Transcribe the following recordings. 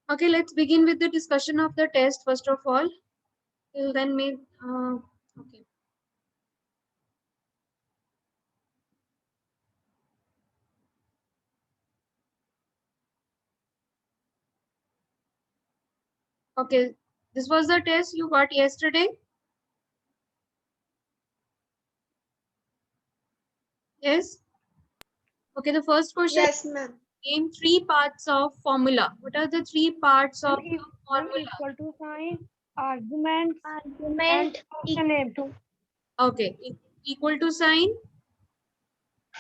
Okay, let's begin with the discussion of the test first of all. Till then, okay. Okay, this was the test you got yesterday. Yes. Okay, the first question. Yes, ma'am. Name three parts of formula. What are the three parts of the formula? Equal to sign, arguments, and Argument function name. Okay, equal to sign.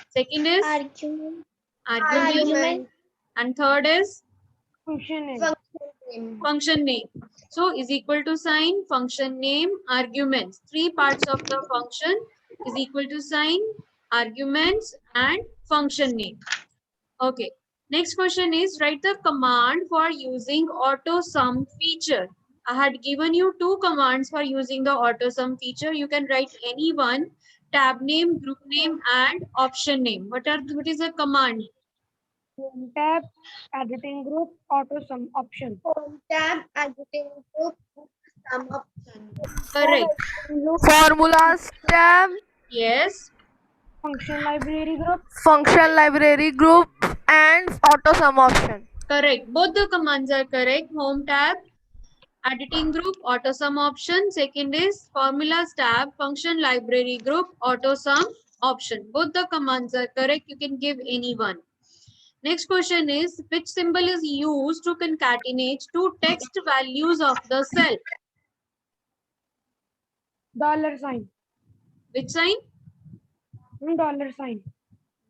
Second is argument argument. And third is Function name. function name. function name. So is equal to sign, function name, arguments. Three parts of the function is equal to sign, arguments, and function name. Okay. Next question is write the command for using auto sum feature. I had given you two commands for using the auto sum feature. You can write any one, tab name, group name, and option name. What is the command? Home tab, editing group, auto sum option. Home tab, editing group, sum option. Correct. Formulas tab, Yes. Function library group, function library group, and auto sum option. Correct. Both the commands are correct. Home tab, editing group, auto sum option. Second is formulas tab, function library group, auto sum option. Both the commands are correct. You can give any one. Next question is which symbol is used to concatenate two text values of the cell? dollar sign, Which sign? dollar sign.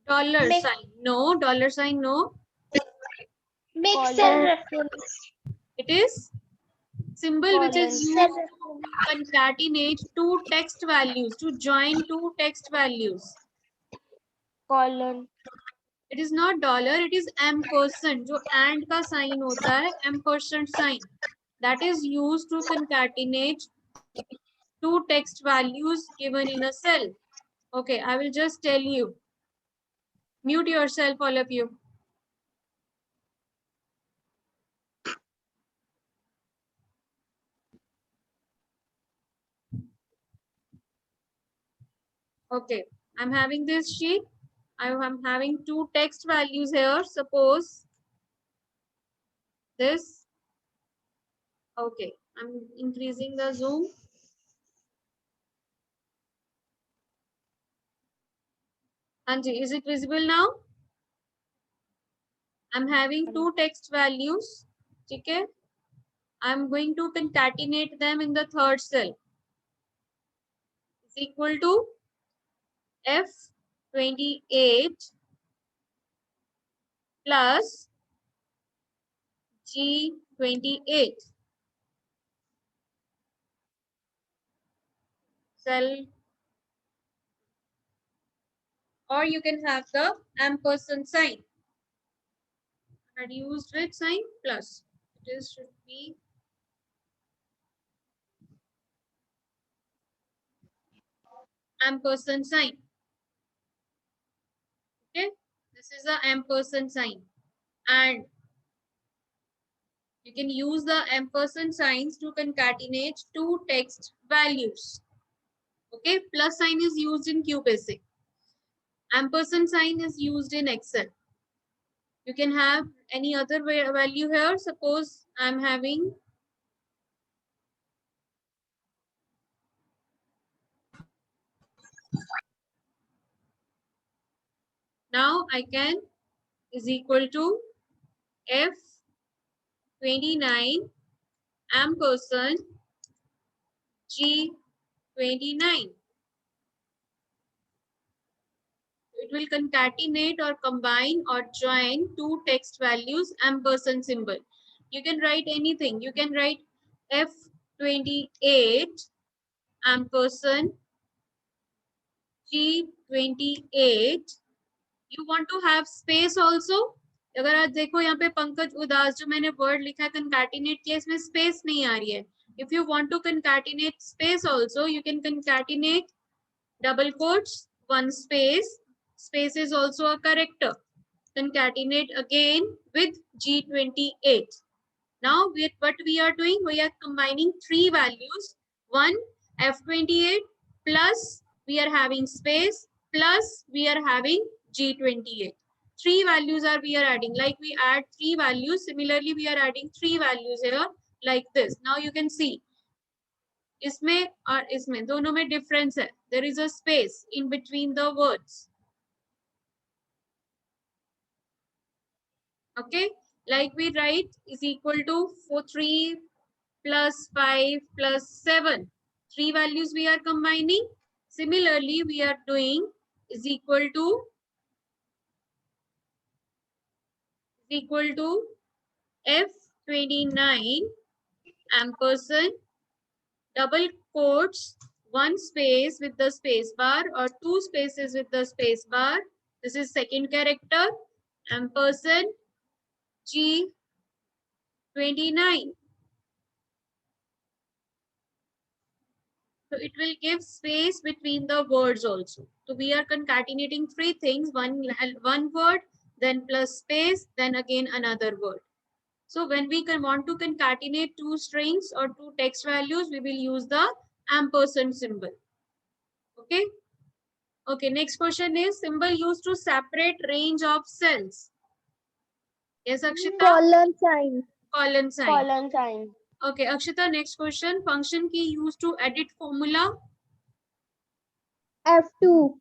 Dollar Mix- sign. No. Dollar sign. No. Mixer reference. It is symbol which is used Mixer to concatenate two text values, to join two text values. colon. It is not dollar, it is ampersand. जो and का sign होता है, ampersand sign. That is used to concatenate two text values given in a cell. Okay, I will just tell you. Mute yourself, all of you. Okay, I'm having this sheet. I am having two text values here. Suppose this. Okay, I'm increasing the zoom. Anji, is it visible now? I'm having two text values. Okay. I'm going to concatenate them in the third cell. Is equal to F28 plus G28. Cell, or you can have the ampersand sign. I had used which sign? Plus. It is should be ampersand sign. Okay, this is the ampersand sign, and you can use the ampersand signs to concatenate two text values. Okay, plus sign is used in QBasic. Ampersand sign is used in Excel. You can have any other value here. Suppose I'm having now I can is equal to F29 ampersand G29. It will concatenate or combine or join two text values ampersand symbol. You can write anything. You can write F28 ampersand G28. You want to have space also. अगर आप देखो यहाँ पे पंकज उदास जो मैंने word लिखा है concatenate किया इसमें space नहीं आ रही है. If you want to concatenate space also, you can concatenate double quotes, one space. Space is also a character. Concatenate again with G28. Now, what we are doing, we are combining three values. One, F28 plus we are having space plus we are having G28. Three values are we are adding. Like we add three values. Similarly, we are adding three values here like this. Now you can see इसमें और इसमें दोनों में difference है. There is a space in between the words. Okay, like we write is equal to 3 plus 5 plus 7. Three values we are combining. Similarly, we are doing is equal to F29 ampersand double quotes, one space with the space bar or two spaces with the space bar. This is second character, ampersand G29. So it will give space between the words also. So we are concatenating three things, one word, then plus space, then again another word. So when we want to concatenate two strings or two text values, we will use the ampersand symbol. Okay. Okay, next question is symbol used to separate range of cells. Yes, Akshita? Colon sign. Colon sign. Colon sign. Okay, Akshita, next question. Function key used to edit formula. F2.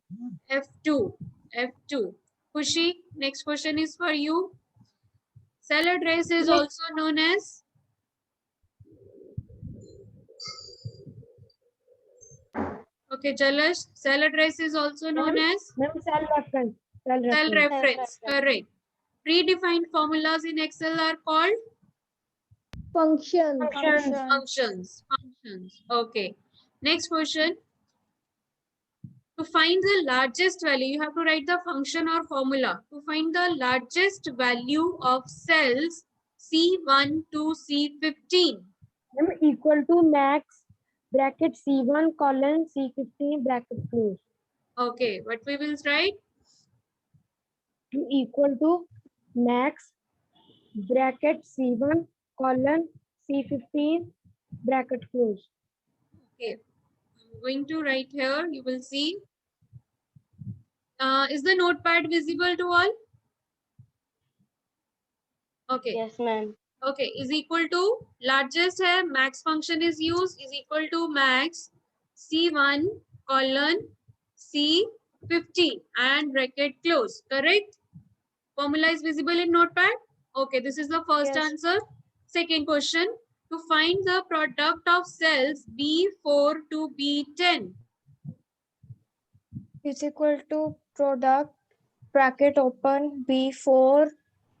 F2. F2. Khushi, next question is for you. Cell address is also known as? Okay, Jalash, cell address is also known as? Cell reference. Cell reference. Correct. Predefined formulas in Excel are called? Function. Functions. Okay. Next question. To find the largest value, you have to write the function or formula. To find the largest value of cells C1 to C15. Equal to max bracket C1 colon C15 bracket close. Okay, what we will write? Equal to max bracket C1 colon C15 bracket close. Okay, I'm going to write here. You will see. Is the notepad visible to all? Okay. Yes, ma'am. Okay, is equal to largest है max function is used is equal to max C1 colon C50 and bracket close. Correct? Formula is visible in notepad. Okay, this is the first Yes. answer. Second question. To find the product of cells B4 to B10. Is equal to product bracket open B4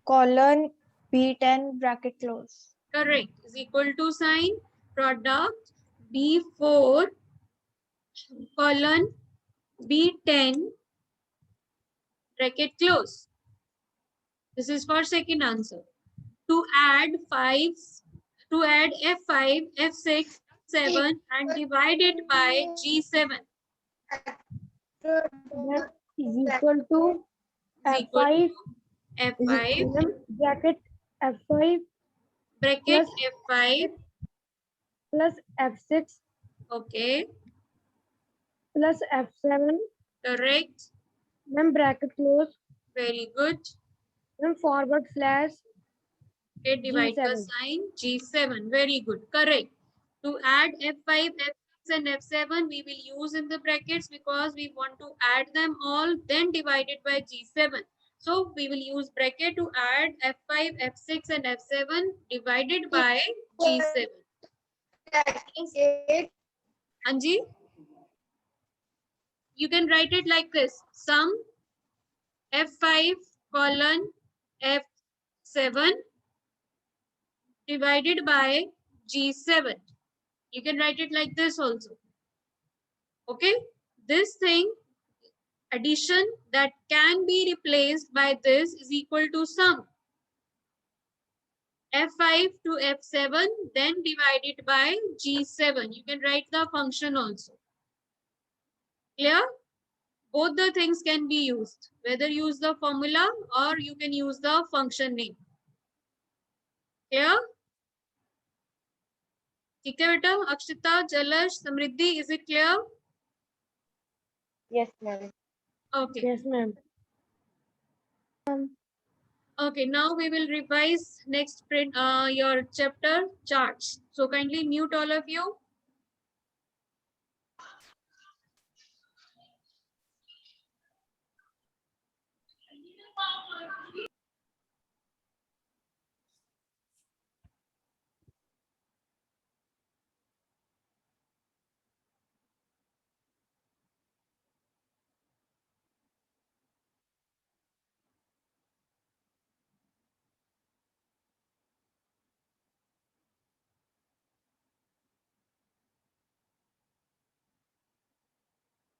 colon B10 bracket close. Correct. Is equal to sign product B4 colon B10 bracket close. This is for second answer. To add F5, F6, F7 and divide it by G7. Is equal to Is equal F5 to F5 bracket F5 bracket plus F5. plus F6 Okay, plus F7 correct. then bracket close Very good. then forward slash Okay, divide the G7. sign G7. Very good. Correct. To add F5, F6 and F7, we will use in the brackets because we want to add them all, then divide it by G7. So we will use bracket to add F5, F6 and F7 divided by G7. Yes. Anji? You can write it like this. Sum F5 colon F7 divided by G7. You can write it like this also. Okay. This thing, addition that can be replaced by this is equal to sum. F5 to F7 then divided by G7. You can write the function also. Clear? Both the things can be used. Whether use the formula or you can use the function name. Clear? ठीक है बेटा. Akshita, Jalash, Samriddhi, is it clear? Yes, ma'am. Okay. Yes, ma'am. Okay, now we will revise next print your chapter charts. So kindly mute all of you.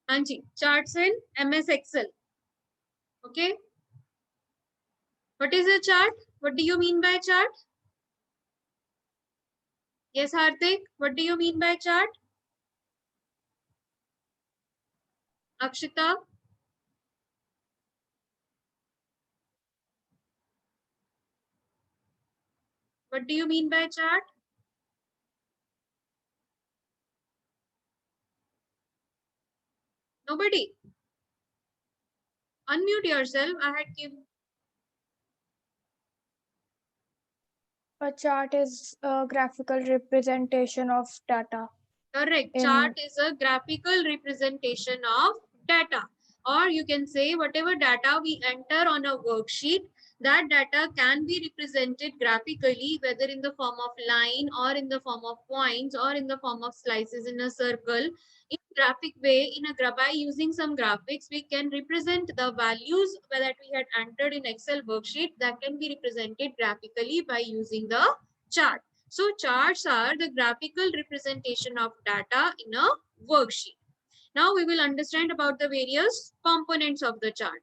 Anji, charts in MS Excel. Okay. What is a chart? What do you mean by chart? Yes, Hardik, what do you mean by chart? Akshita? What do you mean by chart? Nobody? Unmute yourself. I had given. A chart is a graphical representation of data. Correct. In- Chart is a graphical representation of data. Or you can say whatever data we enter on a worksheet, that data can be represented graphically, whether in the form of line or in the form of points or in the form of slices in a circle. In graphic way, by using some graphics, we can represent the values that we had entered in Excel worksheet that can be represented graphically by using the chart. So charts are the graphical representation of data in a worksheet. Now we will understand about the various components of the chart.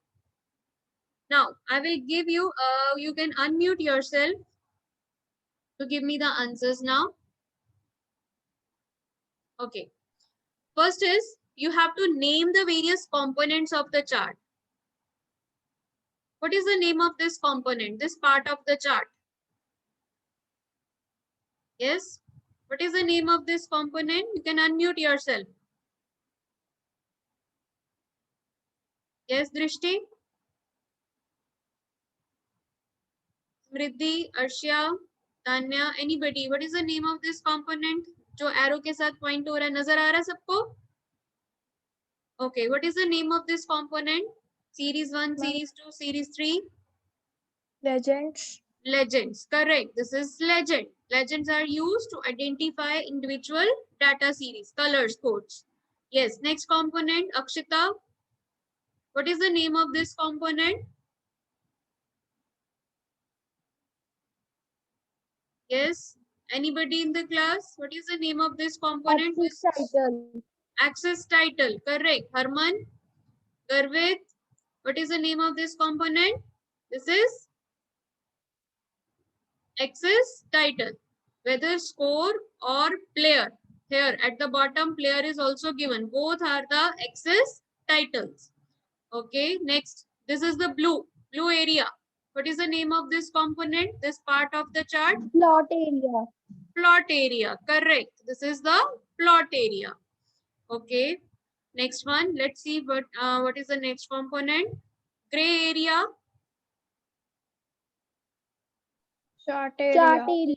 Now I will give you, you can unmute yourself to give me the answers now. Okay. First is you have to name the various components of the chart. What is the name of this component, this part of the chart? Yes. What is the name of this component? You can unmute yourself. Yes, Drishti? Smriddhi, Arshia, Tanya, anybody? What is the name of this component? जो arrow के साथ point हो रहा है, नजर आ रहा है सबको? Okay, what is the name of this component? Series 1, Series 2, Series 3? Legends. Legends, correct. This is legend. Legends are used to identify individual data series, colors, codes. Yes, next component, Akshita. What is the name of this component? Yes, anybody in the class? What is the name of this component? Axis title. Access title, correct. Harman, Garvit, what is the name of this component? This is access title, whether score or player. Here at the bottom, player is also given. Both are the access titles. Okay, next, this is the blue area. What is the name of this component? This part of the chart? Plot area. Plot area, correct. This is the plot area. Okay, next one. Let's see what is the next component. Gray area. Chart Chart area. area.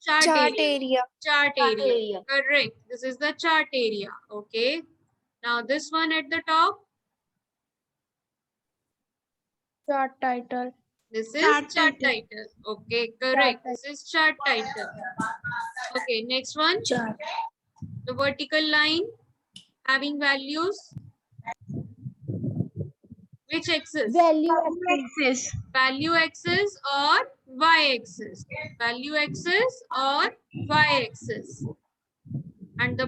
Chart area. Chart area. Correct. This is the chart area. Okay. Now this one at the top. Chart title. This is chart title. Okay, correct. This is chart title. Okay, next one. The vertical line having values. Which axis? Value axis. Value axis or y-axis? Value axis or y-axis? And the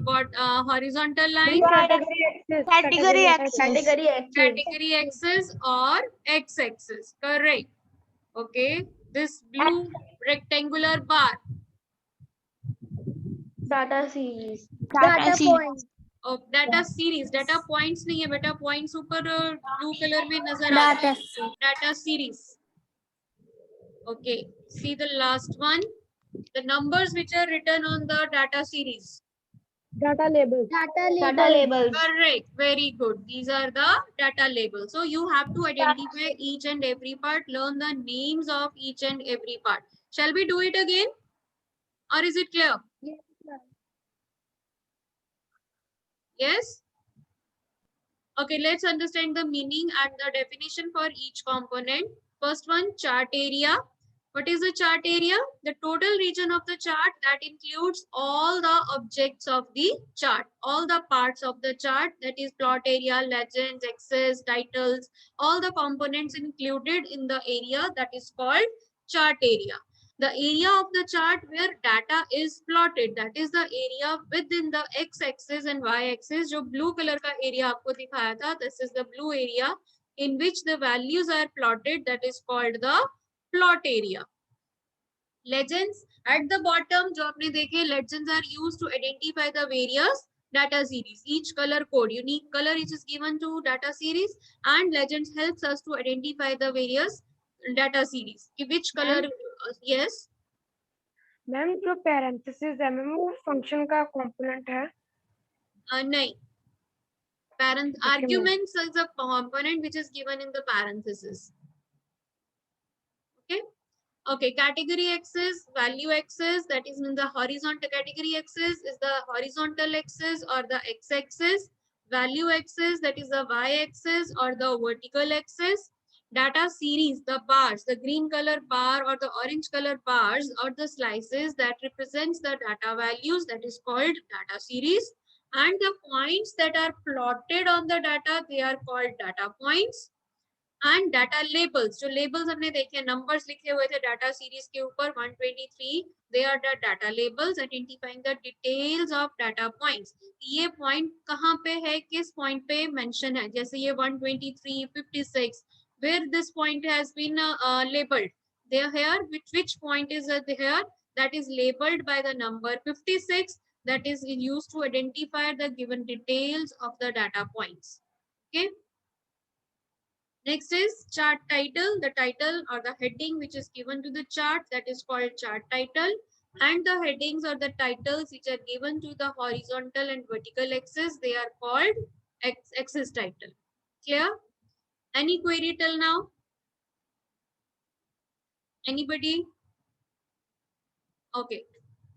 horizontal line? Category axis. Category axis or x-axis. Correct. Okay. This blue rectangular bar. Data series. Data point. Oh, data series. Data points नहीं है बेटा. Points ऊपर blue color में नजर आता है. Data series. Okay. See the last one. The numbers which are written on the data series. Data labels. Data labels. Correct. Very good. These are the data labels. So you have to identify each and every part, learn the names of each and every part. Shall we do it again? Or is it clear? Yes, ma'am. Yes? Okay, let's understand the meaning and the definition for each component. First one, chart area. What is the chart area? The total region of the chart that includes all the objects of the chart, all the parts of the chart, that is plot area, legends, axes, titles, all the components included in the area that is called chart area. The area of the chart where data is plotted, that is the area within the x-axis and y-axis. जो blue color का area आपको दिखाया था, this is the blue area in which the values are plotted, that is called the plot area. Legends at the bottom जो आपने देखे, legends are used to identify the various data series. Each color code, unique color which is given to data series, and legends helps us to identify the various data series. कि which color? Yes. Ma'am जो parenthesis है ma'am वो function का component है. नहीं. Okay, ma'am. Arguments is a component which is given in the parenthesis. Okay. Okay, category axis, value axis, that is in the horizontal category axis is the horizontal axis or the x-axis. Value axis, that is the y-axis or the vertical axis. Data series, the bars, the green color bar or the orange color bars or the slices that represents the data values, that is called data series. And the points that are plotted on the data, they are called data points. And data labels, जो labels हमने देखे, numbers लिखे हुए थे data series के ऊपर 123, they are the data labels identifying the details of data points. ये point कहाँ पे है, किस point पे mention है, जैसे ये 123, 56, where this point has been labeled. There here, which point is here, that is labeled by the number 56, that is used to identify the given details of the data points. Okay. Next is chart title, the title or the heading which is given to the chart, that is called chart title. And the headings or the titles which are given to the horizontal and vertical axis, they are called axis title. Clear? Any query till now? Anybody? Okay.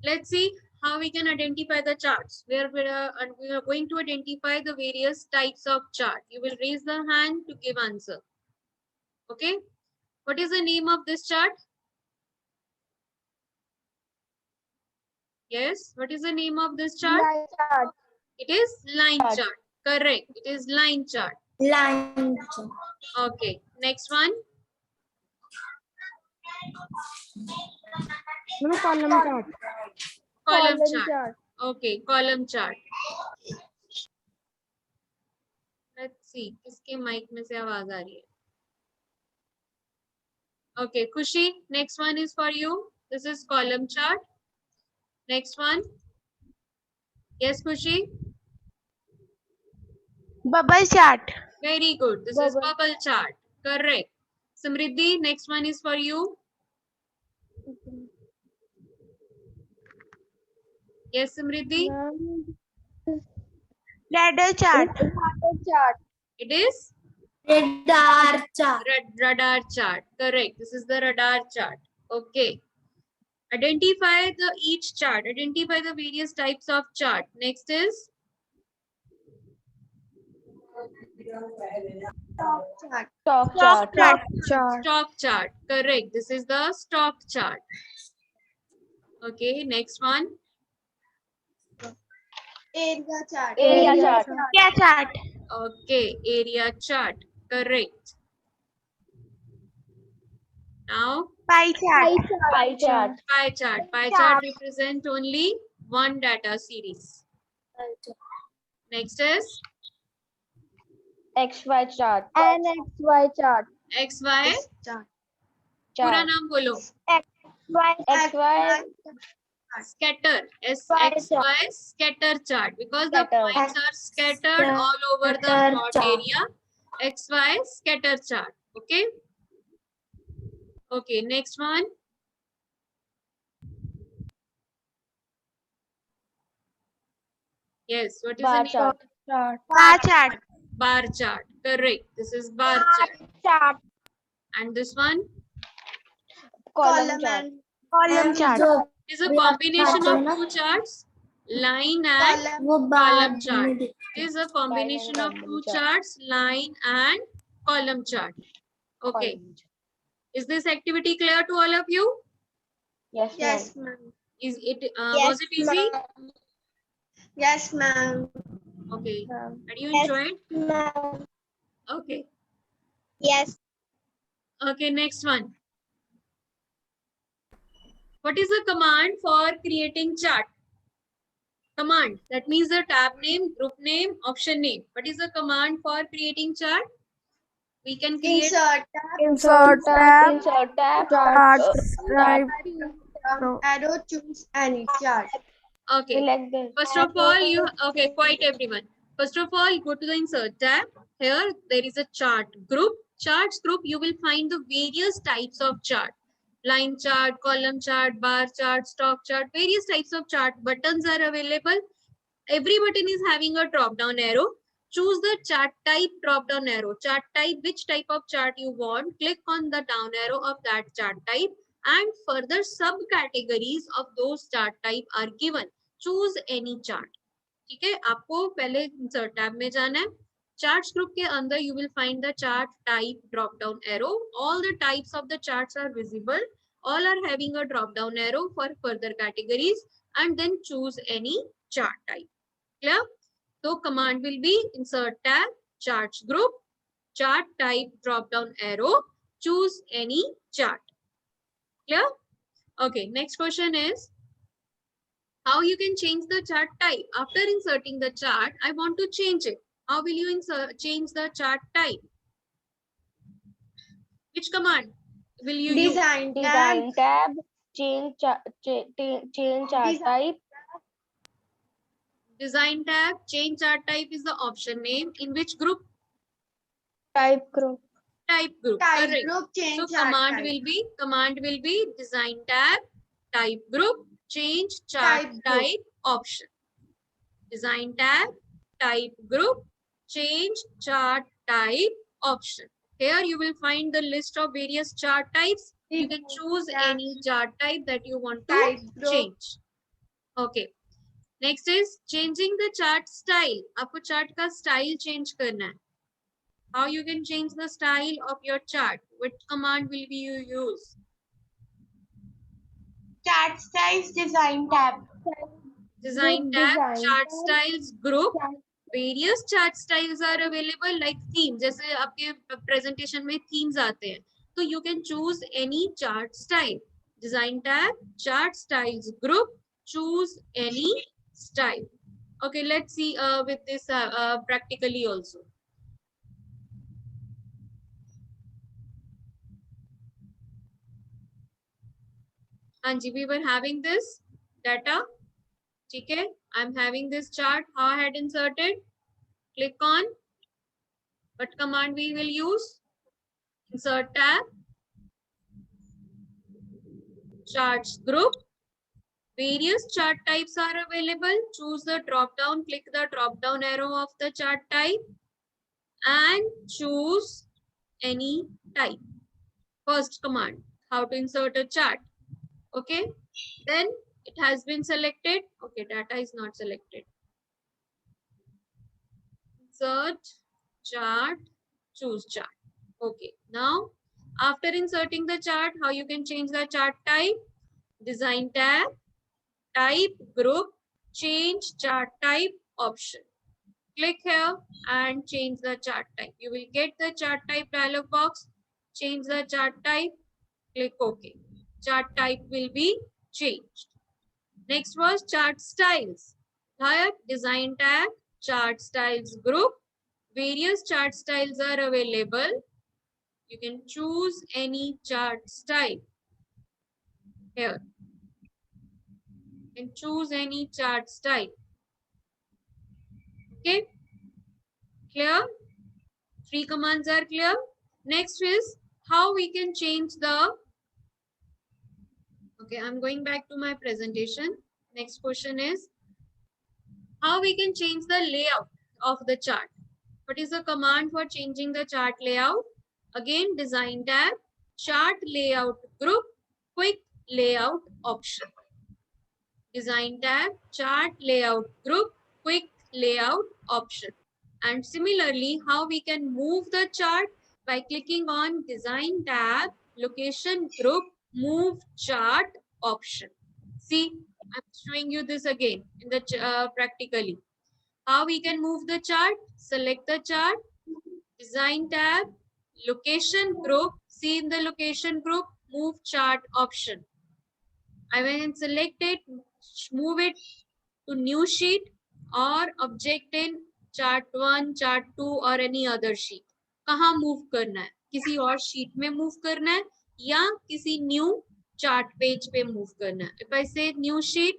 Let's see how we can identify the charts. We are going to identify the various types of chart. You will raise the hand to give answer. Okay. What is the name of this chart? Yes. What is the name of this chart? Line chart. It is line chart. Correct. It is line chart. Line. Okay. Next one. Ma'am column chart. Column chart. Okay. Column chart. Let's see. किसके mic में से आवाज आ रही है? Okay. Khushi. Next one is for you. This is column chart. Next one. Yes, Khushi. Bubble chart. Very good. This is bubble chart. Correct. Samriddhi, next one is for you. Yes, Samriddhi. Ladder chart. It is Radar chart. radar chart. Correct. This is the radar chart. Okay. Identify the each chart. Identify the various types of chart. Next is Stock chart. stock chart. Correct. This is the stock chart. Okay. Next one. Area chart. Area chart. Area chart. Okay. Area chart. Correct. Now Pie chart. Pie chart. pie chart. Pie chart represent only one data series. Next is XY chart. And XY chart. XY. Chart. पूरा नाम बोलो. XY Scatter. Scatter XY scatter chart, because the Scatter. points are scattered all over the Scatter plot chart. area. XY scatter chart. Okay. Okay. Next one. Yes. What is the Bar name? chart. Bar chart. Bar chart. Correct. This is bar chart. And this one Column chart. Column chart. is a combination of two charts, line and column chart. It is a combination of column two chart. charts, line and column chart. Okay. Column chart. Is this activity clear to all of you? Yes, Yes, ma'am. ma'am. Is it was it easy? Yes, ma'am. Okay. Ma'am. Did you Yes. enjoy it? Ma'am. Okay. Yes. Okay, next one. What is the command for creating chart? Command. That means the tab name, group name, option name. What is the command for creating chart? We can create Insert Insert tab. Insert tab. Chart. Chart. down arrow, choose any chart. Okay. Select this. First of all, you okay, quiet everyone. First of all, go to the insert tab. Here there is a chart group. Charts group, you will find the various types of chart. Line chart, column chart, bar chart, stock chart, various types of chart. Buttons are available. Every button is having a drop down arrow. Choose the chart type drop down arrow. Chart type, which type of chart you want. Click on the down arrow of that chart type and further subcategories of those chart type are given. Choose any chart. ठीक है, आपको पहले insert tab में जाना है. Charts group के अंदर you will find the chart type drop down arrow. All the types of the charts are visible. All are having a drop down arrow for further categories and then choose any chart type. Clear? So command will be insert tab, charts group, chart type drop down arrow, choose any chart. Clear? Okay, next question is how you can change the chart type. After inserting the chart, I want to change it. How will you change the chart type? Which command will you use? Design tab. Design tab. Change chart. Change chart Design. type. Design tab, change chart type is the option name. In which group? Type group. Type group. Type Correct. group, change So chart command type. will be design tab, type group, change chart Type group. type option. Design tab, type group, change chart type option. Here you will find the list of various chart types. You can choose any chart type that you want to Type group. change. Okay. Next is changing the chart style. आपको chart का style change करना है. How you can change the style of your chart? What command will you use? Chart styles, design tab. Design tab, chart styles group. Various chart styles are available like theme. जैसे आपके presentation में themes आते हैं. So you can choose any chart style. Design tab, chart styles group. Choose any style. Okay, let's see with this practically also. Anji, we were having this data. Okay, I'm having this chart. How I had inserted. Click on. What command we will use? Insert tab. Charts group. Various chart types are available. Choose the drop down. Click the drop down arrow of the chart type and choose any type. First command. How to insert a chart. Okay. Then it has been selected. Okay, data is not selected. Insert chart, choose chart. Okay, now after inserting the chart, how you can change the chart type? Design tab, type group, change chart type option. Click here and change the chart type. You will get the chart type dialog box. Change the chart type. Click OK. Chart type will be changed. Next was chart styles. Here, design tab, chart styles group. Various chart styles are available. You can choose any chart style. Here. You can choose any chart style. Okay. Clear? 3 commands are clear. Next is how we can change the. Okay, I'm going back to my presentation. Next question is How we can change the layout of the chart? What is the command for changing the chart layout? Again, design tab, chart layout group, quick layout option. Design tab, chart layout group, quick layout option. And similarly, how we can move the chart? By clicking on design tab, location group, move chart option. See, I'm showing you this again in the practically. How we can move the chart? Select the chart, design tab, location group, see in the location group, move chart option. I will select it, move it to new sheet or object in chart 1, chart 2 or any other sheet. कहाँ move करना है? किसी और sheet में move करना है या किसी new chart page पे move करना है? If I say new sheet,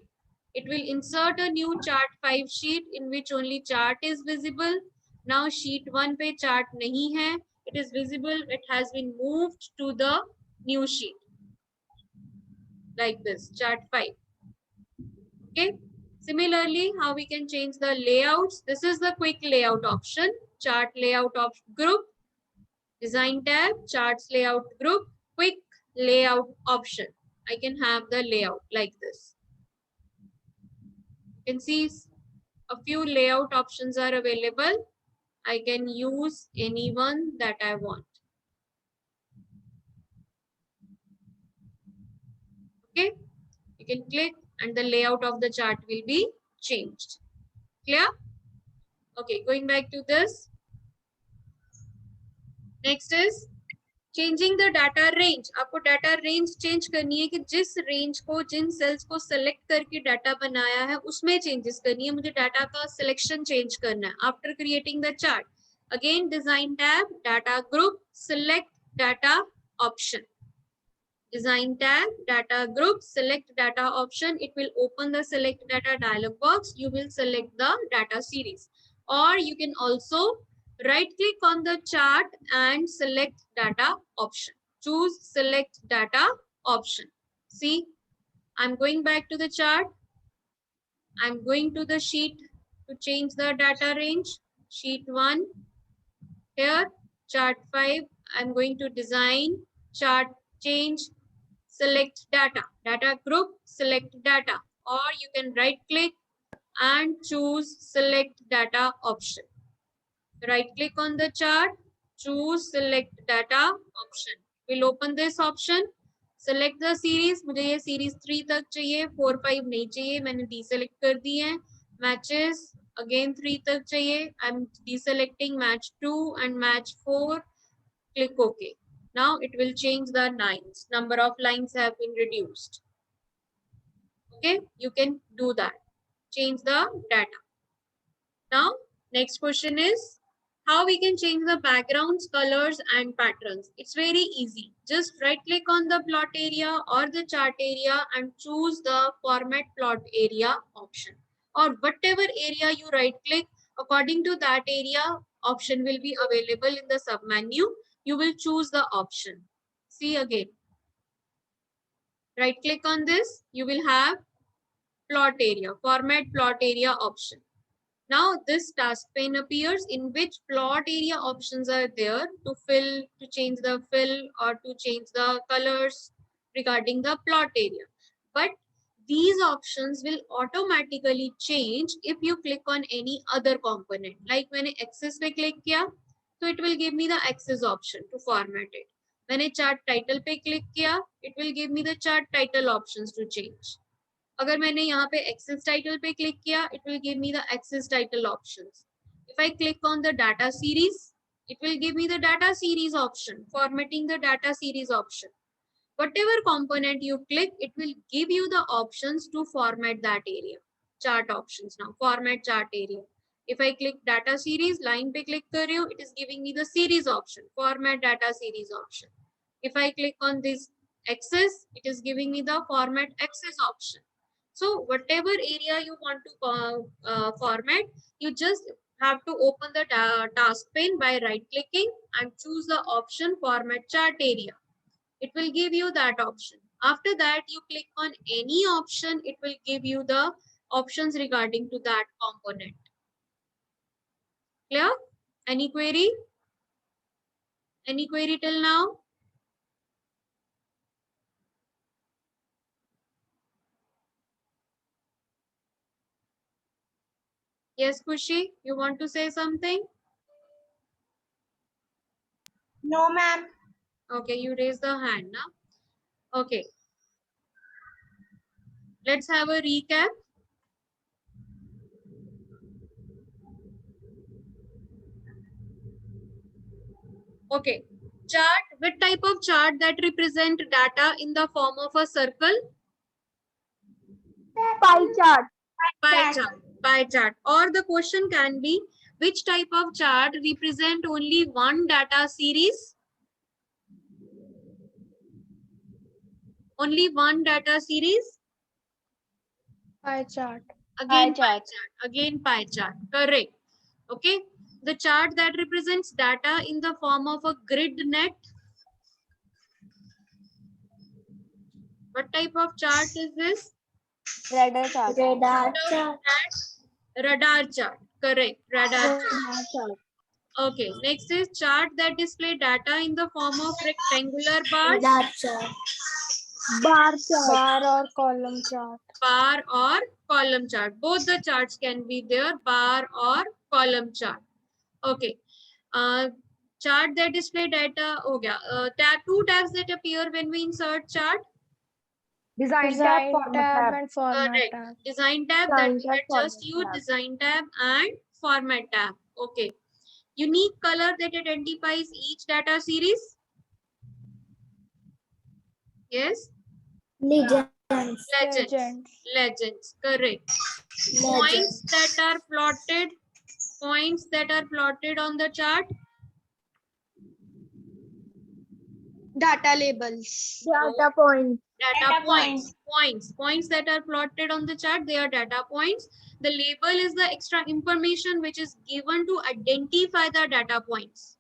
it will insert a new chart 5 sheet in which only chart is visible. Now sheet 1 पे chart नहीं है. It is visible. It has been moved to the new sheet. Like this, chart 5. Okay. Similarly, how we can change the layouts. This is the quick layout option. Chart layout of group. Design tab, charts layout group, quick layout option. I can have the layout like this. You can see a few layout options are available. I can use any one that I want. Okay. You can click and the layout of the chart will be changed. Clear? Okay, going back to this. Next is changing the data range. आपको data range change करनी है कि जिस range को, जिन cells को select करके data बनाया है उसमें changes करनी है. मुझे data का selection change करना है. After creating the chart, again design tab, data group, select data option. Design tab, data group, select data option. It will open the select data dialog box. You will select the data series. Or you can also right click on the chart and select data option. Choose select data option. See, I'm going back to the chart. I'm going to the sheet to change the data range. Sheet 1. Here, chart 5. I'm going to design, chart change, select data, data group, select data, or you can right click and choose select data option. Right click on the chart, choose select data option. We'll open this option. Select the series. मुझे ये series 3 तक चाहिए, 4, 5 नहीं चाहिए, मैंने deselect कर दी है. Matches again 3 तक चाहिए. I'm deselecting match 2 and match 4. Click OK. Now it will change the lines. Number of lines have been reduced. Okay, you can do that. Change the data. Now, next question is how we can change the backgrounds, colors and patterns. It's very easy. Just right click on the plot area or the chart area and choose the format plot area option. Or whatever area you right click, according to that area, option will be available in the sub menu. You will choose the option. See again. Right click on this. You will have plot area, format plot area option. Now this task pane appears in which plot area options are there to fill, to change the fill or to change the colors regarding the plot area. But these options will automatically change if you click on any other component. Like when axis पे click किया, so it will give me the axis option to format it. मैंने chart title पे click किया, it will give me the chart title options to change. अगर मैंने यहाँ पे axis title पे click किया, it will give me the axis title options. If I click on the data series, it will give me the data series option, formatting the data series option. Whatever component you click, it will give you the options to format that area. Chart options now, format chart area. If I click data series, line पे click कर रही हूँ, it is giving me the series option, format data series option. If I click on this axis, it is giving me the format axis option. So whatever area you want to format, you just have to open the task pane by right clicking and choose the option format chart area. It will give you that option. After that, you click on any option, it will give you the options regarding to that component. Clear? Any query? Any query till now? Yes, Kushi, you want to say something? No, ma'am. Okay, you raise the hand now. Okay. Let's have a recap. Okay. Chart, what type of chart that represent data in the form of a circle? Pie chart. Pie chart. Pie chart. Or the question can be, which type of chart represent only one data series? Only one data series? Pie chart. Again, pie chart. chart. Again, pie chart. Correct. Okay. The chart that represents data in the form of a grid net. What type of chart is this? Radar chart. Radar chart. Radar chart. Correct. Radar chart. Radar chart. Okay. Next is chart that display data in the form of rectangular bars. Radar chart. Bar chart. Bar or column chart. Bar or column chart. Both the charts can be there, bar or column chart. Okay. Chart that display data. Okay. Two tabs that appear when we insert chart. Design tab, and format Correct. tab. Design tab that we had just used. Design tab and format tab. Okay. Unique color that identifies each data series. Yes. Legends. Legends. Legends. Correct. Points that are plotted. Points that are plotted on the chart. Data labels. Data point. Data points. Points that are plotted on the chart, they are data points. The label is the extra information which is given to identify the data points.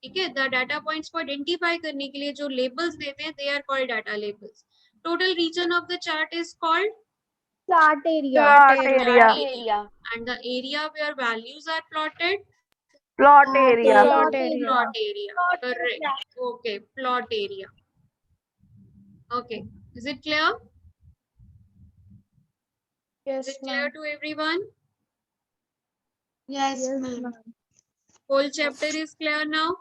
Okay, the data points को identify करने के लिए जो labels देते हैं, they are called data labels. Total region of the chart is called Chart area. Plot area. Area. and the area where values are plotted. Plot area. Plot area. Plot area. Correct. Okay, plot area. Okay, is it clear? Is Yes, it clear ma'am. to everyone? Yes, ma'am. Whole chapter is clear now?